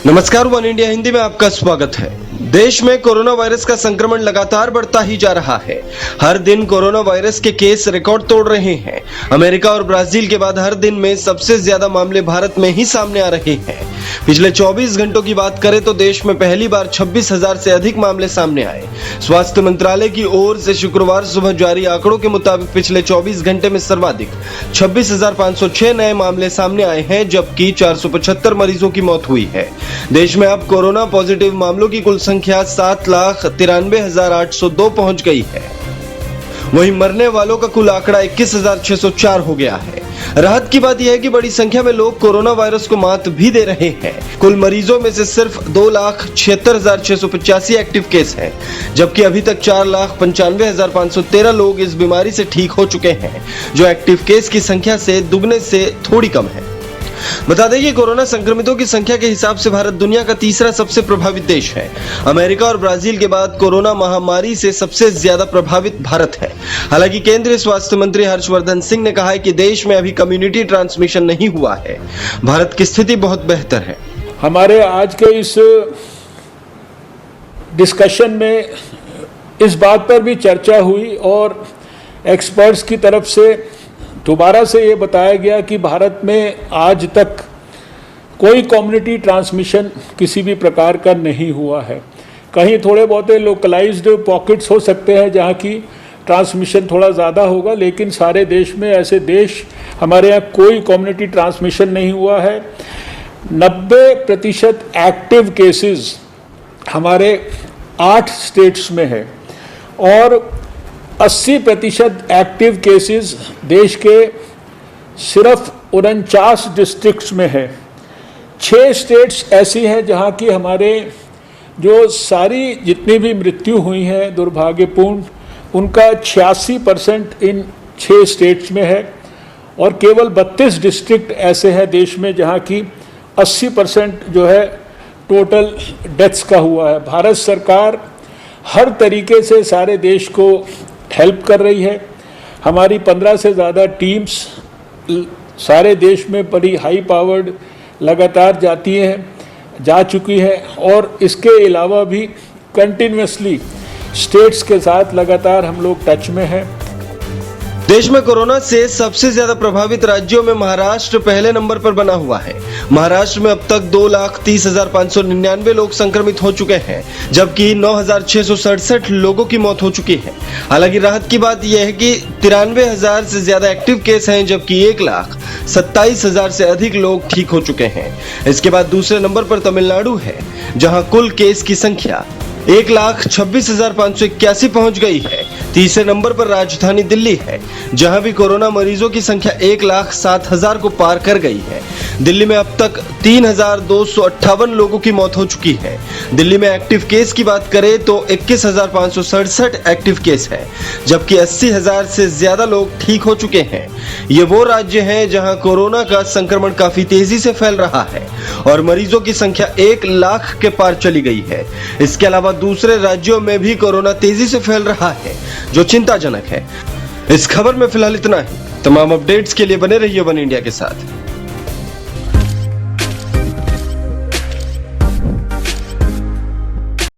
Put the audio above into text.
नमस्कार, one India Hindi में आपका स्वागत है। देश में कोरोना वायरस का संक्रमण लगातार बढ़ता ही जा रहा है। हर दिन कोरोना वायरस के केस रिकॉर्ड तोड़ रहे हैं। अमेरिका और ब्राजील के बाद हर दिन में सबसे ज्यादा मामले भारत में ही सामने आ रहे हैं। पिछले 24 घंटों की बात करें तो देश में पहली बार 26,000 से अधिक मामले सामने आए। स्वास्थ्य मंत्रालय की ओर से शुक्रवार सुबह जारी आंकड़ों के मुताबिक पिछले 24 घंटे में सर्वाधिक 26,506 नए मामले सामने आए हैं, जबकि 475 मरीजों की मौत हुई है। देश में अब कोरोना पॉजिटिव मामलों की कुल संख्या 7,93,802 पहुंच गई है। वहीं मरने वालों का कुल आंकड़ा 21,604 हो गया है। राहत की बात यह है कि बड़ी संख्या में लोग कोरोना वायरस को मात भी दे रहे हैं। कुल मरीजों में से सिर्फ 2,76,685 एक्टिव केस हैं, जबकि अभी तक 4,95,513 लोग इस बीमारी से ठीक हो चुके हैं, जो एक्टिव केस की संख्या से दुगने से थोड़ी कम है। बता दें कि कोरोना संक्रमितों की संख्या के हिसाब से भारत दुनिया का तीसरा सबसे प्रभावित देश है। अमेरिका और ब्राजील के बाद कोरोना महामारी से सबसे ज्यादा प्रभावित भारत है। हालांकि केंद्रीय स्वास्थ्य मंत्री हर्षवर्धन सिंह ने कहा है कि देश में अभी कम्युनिटी ट्रांसमिशन नहीं हुआ है। भारत की स्थिति बहुत बेहतर है। हमारे आज के इस डिस्कशन में इस बात पर भी चर्चा हुई और एक्सपर्ट्स की तरफ से दोबारा से ये बताया गया कि भारत में आज तक कोई कम्युनिटी ट्रांसमिशन किसी भी प्रकार का नहीं हुआ है। कहीं थोड़े बहुत लोकलाइज्ड पॉकेट्स हो सकते हैं जहाँ की ट्रांसमिशन थोड़ा ज़्यादा होगा, लेकिन सारे देश में ऐसे देश हमारे यहाँ कोई कम्युनिटी ट्रांसमिशन नहीं हुआ है। 90% एक्टिव केसेस हमारे 8 स्टेट्स में है और 80% एक्टिव केसेस देश के सिर्फ 49 डिस्ट्रिक्ट्स में है। 6 स्टेट्स ऐसी हैं जहां की हमारे जो सारी जितनी भी मृत्यु हुई हैं दुर्भाग्यपूर्ण, उनका 86% इन 6 स्टेट्स में है और केवल 32 डिस्ट्रिक्ट ऐसे हैं देश में जहां की 80% जो है टोटल डेथ्स का हुआ है। भारत सरकार हर तरीके से सारे देश को हेल्प कर रही है। हमारी 15 से ज़्यादा टीम्स सारे देश में बड़ी हाई पावर्ड लगातार जा चुकी है और इसके अलावा भी कंटिन्यूसली स्टेट्स के साथ लगातार हम लोग टच में हैं। देश में कोरोना से सबसे ज्यादा प्रभावित राज्यों में महाराष्ट्र पहले नंबर पर बना हुआ है। महाराष्ट्र में अब तक 2,30,599 लोग संक्रमित हो चुके हैं, जबकि 9,667 लोगों की मौत हो चुकी है। हालांकि राहत की बात यह है कि 93,000 से ज्यादा एक्टिव केस हैं, जबकि 1,27,000 से अधिक लोग ठीक हो चुके हैं। इसके बाद दूसरे नंबर पर तमिलनाडु है, जहां कुल केस की संख्या 1,26,581 पहुंच गई है। तीसरे नंबर पर राजधानी दिल्ली है, जहां भी कोरोना मरीजों की संख्या 1,07,000 को पार कर गई है। दिल्ली में अब तक 3,258 लोगों की मौत हो चुकी है। दिल्ली में एक्टिव केस की बात करें तो 21,567 एक्टिव केस है, जबकि 80,000 से ज्यादा लोग ठीक हो चुके हैं। ये वो राज्य हैं जहां कोरोना का संक्रमण काफी तेजी से फैल रहा है और मरीजों की संख्या 1 लाख के पार चली गई है। इसके अलावा दूसरे राज्यों में भी कोरोना तेजी से फैल रहा है, जो चिंताजनक है। इस खबर में फिलहाल इतना ही। तमाम अपडेट्स के लिए बने रहिए वन इंडिया के साथ।